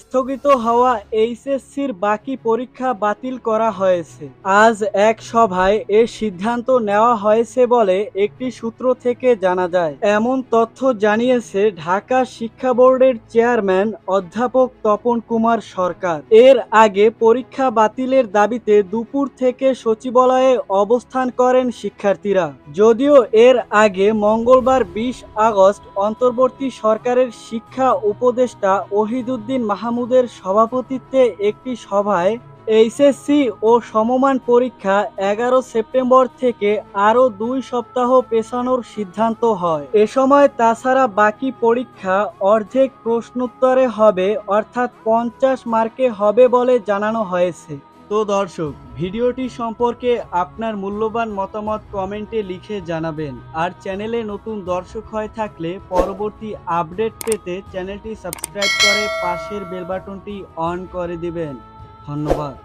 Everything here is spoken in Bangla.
স্থগিত হওয়া এইচএসসির বাকি পরীক্ষা বাতিল করা হয়েছে। আজ এক সভায় এ সিদ্ধান্ত নেওয়া হয়েছে বলে একটি সূত্র থেকে জানা যায়। এমন তথ্য জানিয়েছে ঢাকা শিক্ষা বোর্ডের চেয়ারম্যান অধ্যাপক তপন কুমার সরকার। এর আগে পরীক্ষা বাতিলের দাবিতে দুপুর থেকে সচিবালয়ে অবস্থান করেন শিক্ষার্থীরা। যদিও এর আগে মঙ্গলবার 20 আগস্ট অন্তর্বর্তী সরকারের শিক্ষা উপদেষ্টা ওহিদুদ্দিন মাহমুদের সভাপতিত্বে একটি সভায় এইচএসসি ও সমমান পরীক্ষা 11 সেপ্টেম্বর থেকে আরও 2 সপ্তাহ পেছানোর সিদ্ধান্ত হয়। এ সময় তাছাড়া বাকি পরীক্ষা অর্ধেক প্রশ্নোত্তরে হবে, অর্থাৎ 50 মার্কে হবে বলে জানানো হয়েছে। তো দর্শক, ভিডিওটি সম্পর্কে আপনার মূল্যবান মতামত কমেন্টে লিখে জানাবেন। আর চ্যানেলে নতুন দর্শক হয়ে থাকলে পরবর্তী আপডেট পেতে চ্যানেলটি সাবস্ক্রাইব করে পাশের বেল বাটনটি অন করে দিবেন। ধন্যবাদ।